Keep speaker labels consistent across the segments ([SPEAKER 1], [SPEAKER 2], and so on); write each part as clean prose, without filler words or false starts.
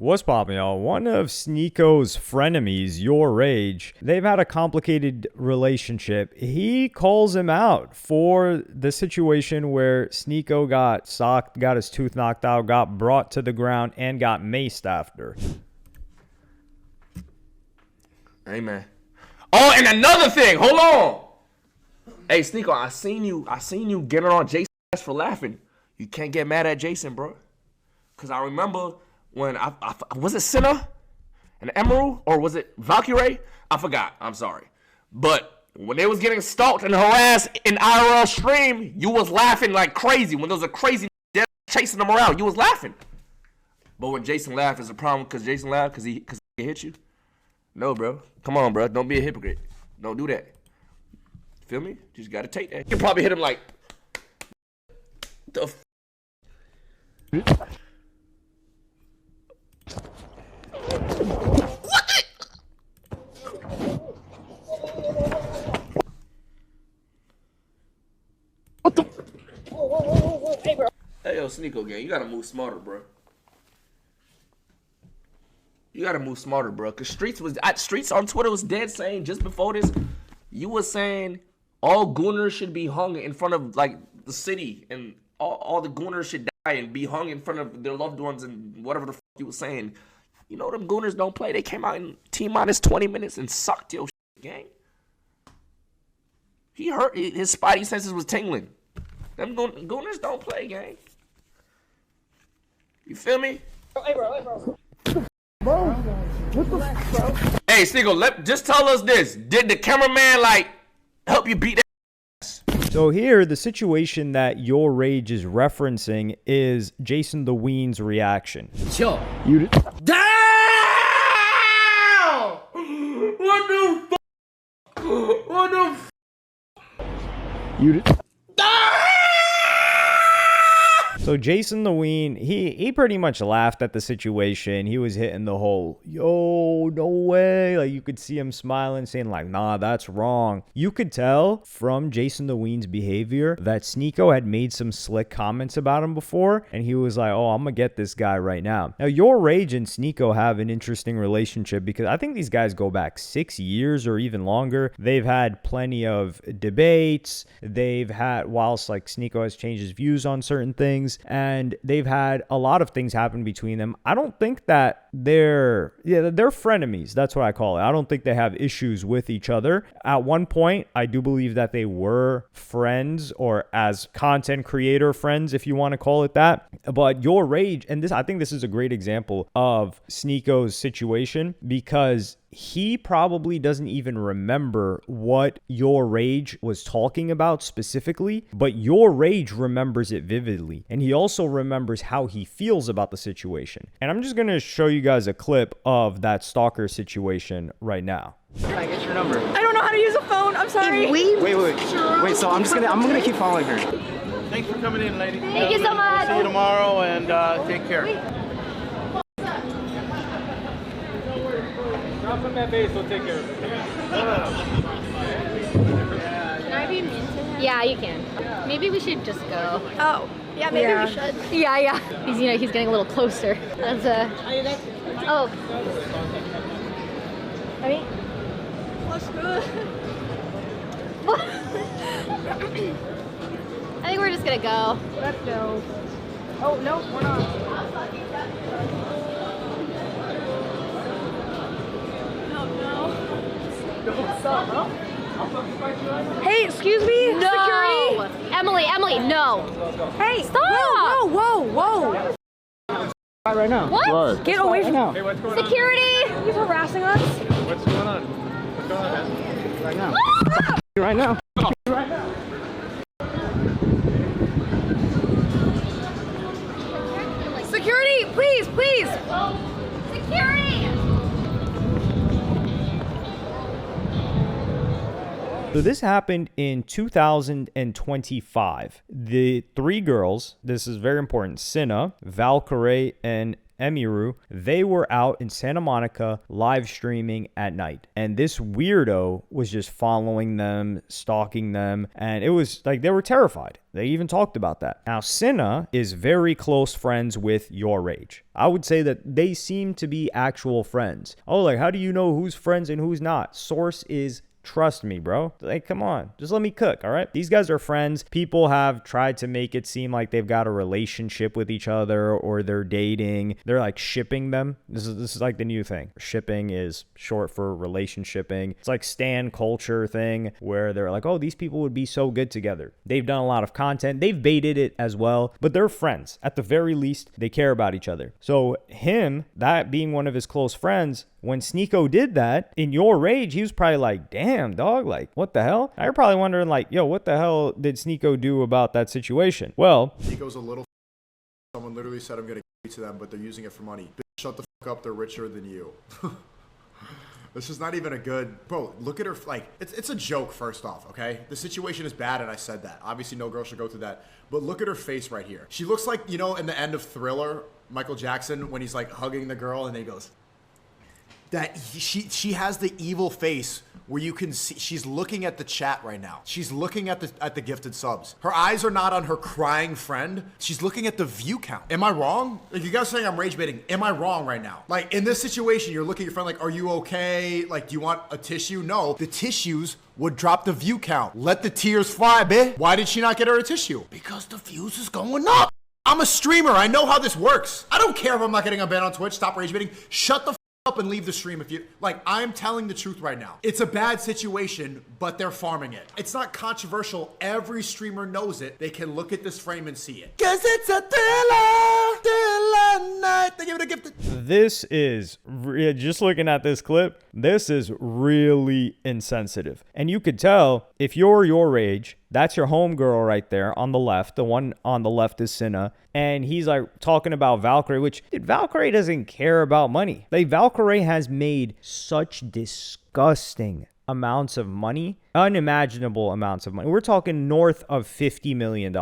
[SPEAKER 1] What's poppin', y'all? One of Sneako's frenemies, YourRage, they've had a complicated relationship. He calls him out for the situation where Sneako got socked, got his tooth knocked out, got brought to the ground, and got maced after.
[SPEAKER 2] Hey, man. Oh, and another thing. Hold on. Hey, Sneako, I seen you getting on Jason's ass for laughing. You can't get mad at Jason, bro. Because I remember when was it Senna and Emerald, or was it Valkyrie? I forgot. I'm sorry. But when they was getting stalked and harassed in IRL stream, you was laughing like crazy. When there was a crazy dead chasing them around, you was laughing. But when Jason laughed, is a problem because Jason laughed because he hit you? No, bro. Come on, bro. Don't be a hypocrite. Don't do that. Feel me? Just gotta take that. You probably hit him like the f. What the? Whoa. Hey, bro. Hey, yo, Sneako gang, you gotta move smarter, bro. You gotta move smarter, bro. Cause Streets on Twitter was dead saying just before this, you was saying all gooners should be hung in front of like the city, and all the gooners should die and be hung in front of their loved ones and whatever the f you was saying. You know them gooners don't play. They came out in T-minus 20 minutes and sucked your shit, gang. He hurt. His spidey senses was tingling. Them gooners don't play, gang. You feel me? Hey, bro. Bro, what the f, bro? Hey, Sneako, just tell us this. Did the cameraman, like, help you beat that ass?
[SPEAKER 1] So here, the situation that YourRage is referencing is Jason the Ween's reaction.
[SPEAKER 3] Yo.
[SPEAKER 2] You did. Damn! What the f? What the f? You did.
[SPEAKER 1] So Jason the Ween, he pretty much laughed at the situation. He was hitting the whole, yo, no way. Like, you could see him smiling, saying like, nah, that's wrong. You could tell from Jason the Ween's behavior that Sneako had made some slick comments about him before, and he was like, oh, I'm gonna get this guy right now. Now, YourRage and Sneako have an interesting relationship because I think these guys go back 6 years or even longer. They've had plenty of debates. They've had, whilst like Sneako has changed his views on certain things, and they've had a lot of things happen between them. I don't think that they're frenemies. That's what I call it. I don't think they have issues with each other. At one point, I do believe that they were friends, or as content creator friends, if you want to call it that. But YourRage, and I think this is a great example of Sneako's situation, because he probably doesn't even remember what YourRage was talking about specifically, but YourRage remembers it vividly. And he also remembers how he feels about the situation. And I'm just going to show you guys a clip of that stalker situation right now.
[SPEAKER 3] Can I get your number?
[SPEAKER 4] I don't know how to use a phone. I'm sorry.
[SPEAKER 3] Wait. So I'm gonna keep following her.
[SPEAKER 5] Thanks for coming in, lady.
[SPEAKER 4] Thank you so much.
[SPEAKER 5] See you tomorrow, and take care. Drop him that base, we'll take care of it.
[SPEAKER 4] Can I be mean to him? Yeah, you can. Maybe we should just go. Oh, yeah, maybe we should. Yeah. He's getting a little closer. That's oh. I mean, what's good? I think we're just gonna go. Let's go. Oh no, we're not. What's up, bro? Hey, excuse me? No! Security? Emily, no! Hey, stop! Whoa!
[SPEAKER 3] Right now.
[SPEAKER 4] What?
[SPEAKER 5] Right.
[SPEAKER 4] Get away from
[SPEAKER 5] Hey, what's going
[SPEAKER 4] security! He's harassing us.
[SPEAKER 5] What's going on? What's going on, man?
[SPEAKER 3] Right now.
[SPEAKER 4] Ah!
[SPEAKER 3] Right now.
[SPEAKER 4] Security, please! Security!
[SPEAKER 1] So this happened in 2025. The three girls, this is very important, Senna, Valkyrie, and Emiru, they were out in Santa Monica live streaming at night. And this weirdo was just following them, stalking them, and it was like they were terrified. They even talked about that. Now, Cinna is very close friends with YourRage. I would say that they seem to be actual friends. Oh, like, how do you know who's friends and who's not? Source is trust me, bro. Like, come on. Just let me cook, all right? These guys are friends. People have tried to make it seem like they've got a relationship with each other or they're dating. They're like shipping them. This is like the new thing. Shipping is short for relationshiping. It's like stan culture thing where they're like, oh, these people would be so good together. They've done a lot of content. They've baited it as well, but they're friends. At the very least, they care about each other. So him, that being one of his close friends, when Sneako did that in YourRage, he was probably like, damn, dog, like, what the hell? Now you're probably wondering, like, yo, what the hell did Sneako do about that situation? Well,
[SPEAKER 6] Sneako's a little. Someone literally said, I'm going to give it to them, but they're using it for money. Bitch, shut the fuck up. They're richer than you. This is not even a good. Bro, look at her. Like, it's a joke, first off, okay? The situation is bad, and I said that. Obviously, no girl should go through that. But look at her face right here. She looks like, you know, in the end of Thriller, Michael Jackson, when he's like hugging the girl, and then he goes. That she has the evil face where you can see she's looking at the chat right now. She's looking at the gifted subs. Her eyes are not on her crying friend. She's looking at the view count. Am I wrong? Like, you guys saying I'm rage baiting. Am I wrong right now? Like, in this situation, you're looking at your friend like, are you okay? Like, do you want a tissue? No. The tissues would drop the view count. Let the tears fly, bitch. Why did she not get her a tissue? Because the views is going up. I'm a streamer. I know how this works. I don't care if I'm not getting a ban on Twitch. Stop rage baiting. Shut the up and leave the stream if you like. I'm telling the truth right now. It's a bad situation, but they're farming it. It's not controversial. Every streamer knows it. They can look at this frame and see it. Cause it's a thriller night. They give it a gift.
[SPEAKER 1] This is just looking at this clip. This is really insensitive, and you could tell if you're YourRage. That's your homegirl right there on the left. The one on the left is Cinna. And he's like talking about Valkyrie, which Valkyrie doesn't care about money. Like, Valkyrie has made such disgusting amounts of money, unimaginable amounts of money. We're talking north of $50 million.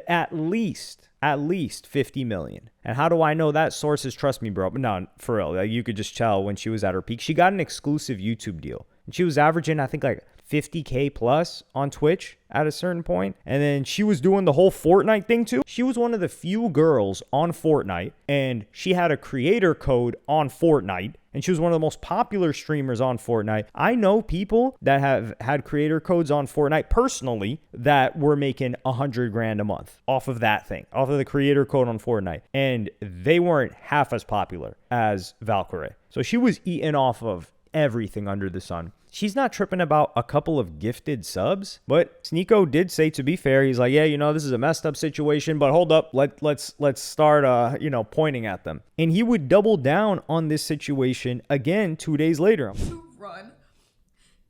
[SPEAKER 1] At least 50 million. And how do I know that? Sources trust me, bro. But no, for real. Like, you could just tell when she was at her peak. She got an exclusive YouTube deal. And she was averaging, I think, like 50K plus on Twitch at a certain point. And then she was doing the whole Fortnite thing too. She was one of the few girls on Fortnite, and she had a creator code on Fortnite. And she was one of the most popular streamers on Fortnite. I know people that have had creator codes on Fortnite personally that were making 100 grand a month off of that thing, off of the creator code on Fortnite. And they weren't half as popular as Valkyrie. So she was eating off of everything under the sun. She's not tripping about a couple of gifted subs, but Sneako did say, to be fair, he's like, yeah, you know, this is a messed up situation, but hold up, let's start, pointing at them. And he would double down on this situation again 2 days later.
[SPEAKER 7] To run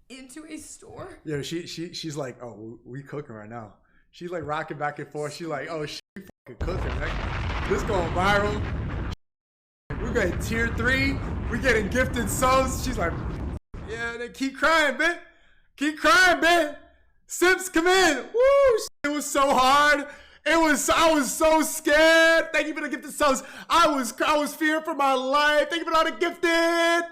[SPEAKER 7] into a store.
[SPEAKER 6] Yeah, she's like, oh, we cooking right now. She's like rocking back and forth. She's like, oh, we fucking cooking, man. This going viral. We're getting tier 3. We're getting gifted subs. She's like, yeah, they keep crying, man. Keep crying, man. Sips, come in. Woo! It was so hard. I was so scared. Thank you for the gifted subs. I was fearing for my life. Thank you for all the gifted.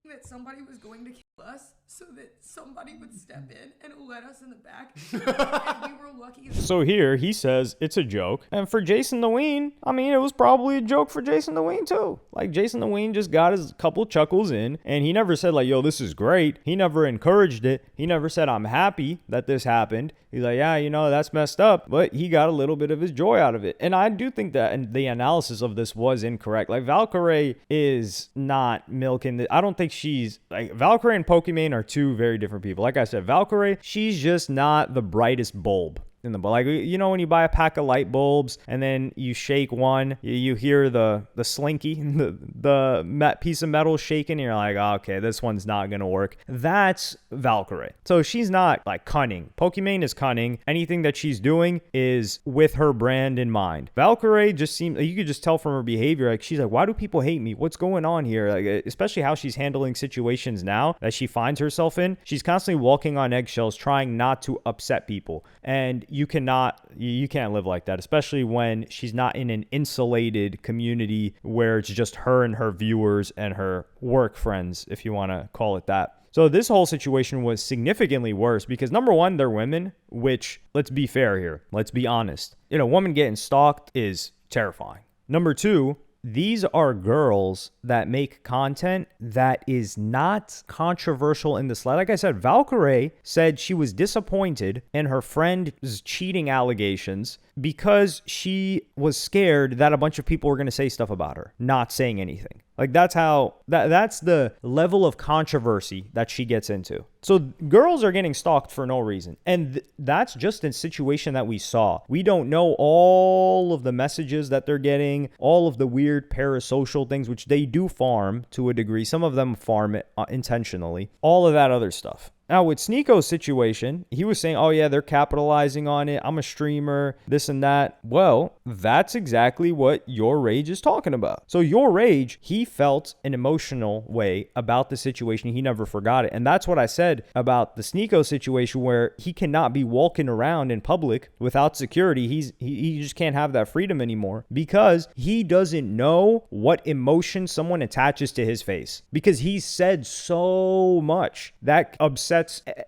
[SPEAKER 7] That somebody was going to kill us, so that somebody would step in and let us in the back. And we were lucky.
[SPEAKER 1] So here he says it's a joke. And for Jason the Ween, I mean, it was probably a joke for Jason the Ween too. Like, Jason the Ween just got his couple chuckles in, and he never said like, yo, this is great. He never encouraged it. He never said, I'm happy that this happened. He's like, yeah, you know, that's messed up, but he got a little bit of his joy out of it. And I do think that the analysis of this was incorrect. Like, Valkyrie is not milking the, I don't think she's like, Valkyrie and Pokimane are two very different people. Like I said, Valkyrie, she's just not the brightest bulb in the bulb. Like, you know, when you buy a pack of light bulbs and then you shake one, you hear the slinky, the piece of metal shaking, and you're like, oh, okay, this one's not gonna work. That's Valkyrie. So she's not like cunning. Pokimane is cunning. Anything that she's doing is with her brand in mind. Valkyrie just seems, you could just tell from her behavior, like, she's like, why do people hate me? What's going on here? Like, especially how she's handling situations now that she finds herself in. She's constantly walking on eggshells, trying not to upset people. And you can't live like that, especially when she's not in an insulated community where it's just her and her viewers and her work friends, if you want to call it that. So this whole situation was significantly worse because, number one, they're women, which, let's be fair here. Let's be honest. A woman getting stalked is terrifying. Number two, these are girls that make content that is not controversial in the slightest. Like I said, Valkyrie said she was disappointed in her friend's cheating allegations because she was scared that a bunch of people were going to say stuff about her, not saying anything. Like that's the level of controversy that she gets into. So girls are getting stalked for no reason. And that's just a situation that we saw. We don't know all of the messages that they're getting, all of the weird parasocial things, which they do farm to a degree. Some of them farm it intentionally. All of that other stuff. Now, with Sneako's situation, he was saying, oh, yeah, they're capitalizing on it. I'm a streamer, this and that. Well, that's exactly what YourRage is talking about. So YourRage, he felt an emotional way about the situation. He never forgot it. And that's what I said about the Sneako situation, where he cannot be walking around in public without security. He just can't have that freedom anymore because he doesn't know what emotion someone attaches to his face, because he's said so much that upsets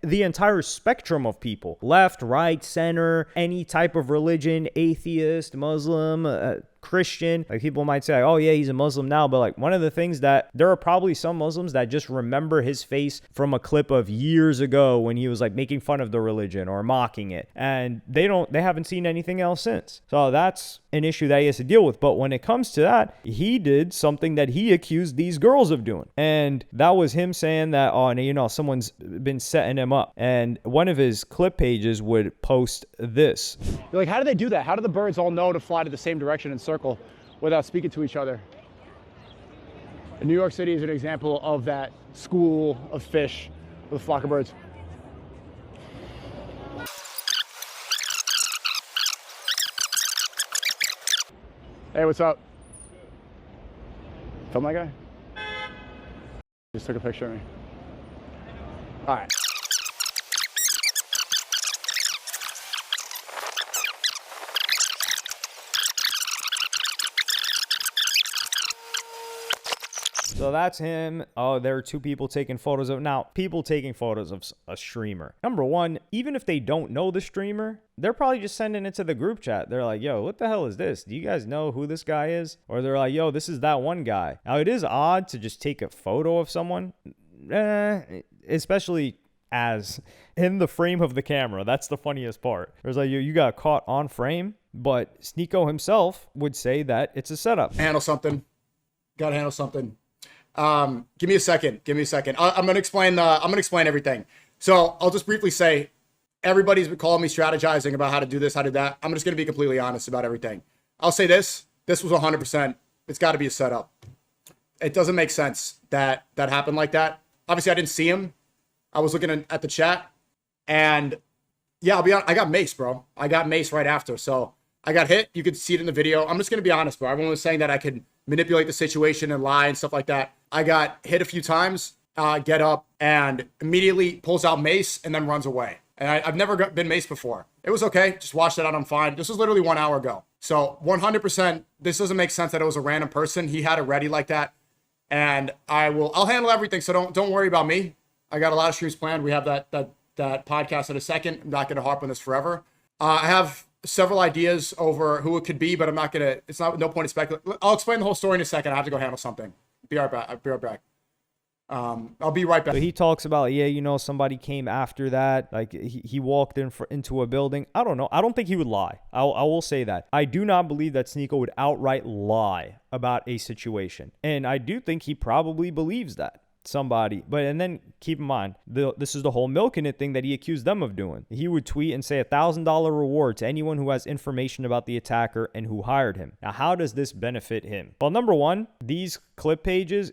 [SPEAKER 1] the entire spectrum of people, left, right, center, any type of religion, atheist, Muslim, Christian. Like, people might say, oh yeah, he's a Muslim now, but like, one of the things that there are probably some Muslims that just remember his face from a clip of years ago when he was like making fun of the religion or mocking it, and they haven't seen anything else since. So that's an issue that he has to deal with. But when it comes to that, he did something that he accused these girls of doing, and that was him saying that, oh, someone's been setting him up. And one of his clip pages would post this.
[SPEAKER 8] You're like, how do they do that? How do the birds all know to fly to the same direction and circle without speaking to each other? And New York City is an example of that school of fish with a flock of birds. Hey, what's up? Film that guy? Just took a picture of me. All right.
[SPEAKER 1] So that's him. Oh, there are two people taking photos of. Now, people taking photos of a streamer. Number one, even if they don't know the streamer, they're probably just sending it to the group chat. They're like, yo, what the hell is this? Do you guys know who this guy is? Or they're like, yo, this is that one guy. Now, it is odd to just take a photo of someone, especially as in the frame of the camera. That's the funniest part. There's like, you got caught on frame, but Sneako himself would say that it's a setup.
[SPEAKER 6] Handle something. Gotta handle something. Give me a second. I'm gonna explain everything. So I'll just briefly say, everybody's been calling me strategizing about how to do this, how to do that. I'm just gonna be completely honest about everything. I'll say this was 100%. It's got to be a setup. It doesn't make sense that happened like that. Obviously, I didn't see him. I was looking at the chat, and yeah, I'll be honest, I got maced, bro. I got maced right after. So I got hit. You could see it in the video. I'm just gonna be honest, bro. Everyone was saying that I could manipulate the situation and lie and stuff like that. I got hit a few times, get up, and immediately pulls out mace and then runs away. And I've never been maced before. It was okay. Just washed it out. I'm fine. This was literally 1 hour ago. So 100%, this doesn't make sense that it was a random person. He had it ready like that. And I'll handle everything. So don't worry about me. I got a lot of streams planned. We have that podcast in a second. I'm not going to harp on this forever. I have several ideas over who it could be, but I'm not going to, it's not, no point in speculating. I'll explain the whole story in a second. I have to go handle something. Be right back. I'll be right back.
[SPEAKER 1] So he talks about, somebody came after that. Like he walked into a building. I don't know. I don't think he would lie. I will say that. I do not believe that Sneako would outright lie about a situation. And I do think he probably believes that. Somebody, and then keep in mind, this is the whole milking it thing that he accused them of doing. He would tweet and say $1,000 reward to anyone who has information about the attacker and who hired him. Now, how does this benefit him? Well, number one, these clip pages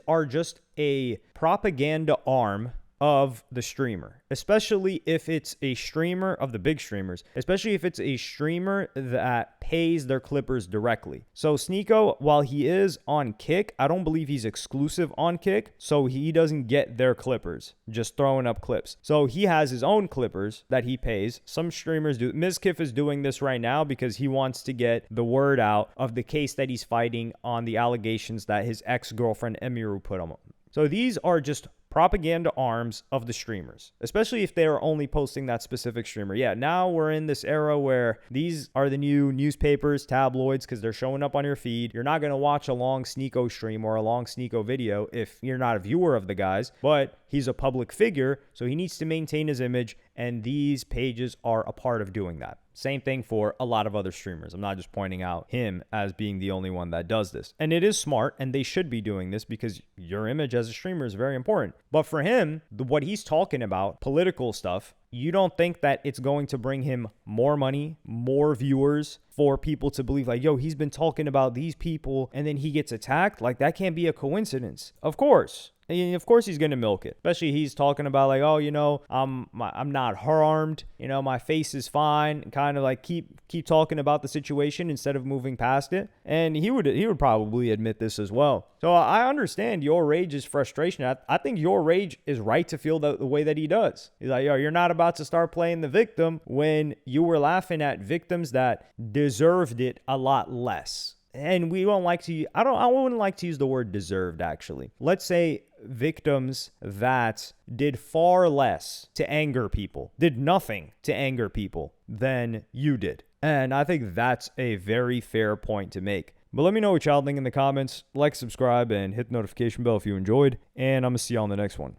[SPEAKER 1] are just a propaganda arm of the streamer, especially if it's a streamer of the big streamers, especially if it's a streamer that pays their clippers directly. So Sneako, while he is on Kick, I don't believe he's exclusive on Kick, so he doesn't get their clippers just throwing up clips. So he has his own clippers that he pays. Some streamers do. Mizkif is doing this right now because he wants to get the word out of the case that he's fighting on the allegations that his ex-girlfriend Emiru put on him. So these are just propaganda arms of the streamers, especially if they are only posting that specific streamer. Yeah, now we're in this era where these are the new newspapers, tabloids, because they're showing up on your feed. You're not going to watch a long Sneako stream or a long Sneako video if you're not a viewer of the guys, but he's a public figure, so he needs to maintain his image, and these pages are a part of doing that. Same thing for a lot of other streamers. I'm not just pointing out him as being the only one that does this. And it is smart, and they should be doing this because your image as a streamer is very important. But for him, what he's talking about, political stuff, you don't think that it's going to bring him more money, more viewers, for people to believe like, yo, he's been talking about these people and then he gets attacked? Like, that can't be a coincidence. Of course. And of course he's going to milk it. Especially he's talking about like, oh, you know, I'm not harmed. You know, my face is fine. And kind of like keep talking about the situation instead of moving past it. And he would probably admit this as well. So I understand YourRage's frustration. I think YourRage is right to feel the way that he does. He's like, yo, you're not about to start playing the victim when you were laughing at victims that deserved it a lot less. And we don't like to, I wouldn't like to use the word deserved, actually. Let's say victims that did far less to anger people, did nothing to anger people than you did. And I think that's a very fair point to make. But let me know what y'all think in the comments. Like, subscribe, and hit the notification bell if you enjoyed. And I'm going to see y'all in the next one.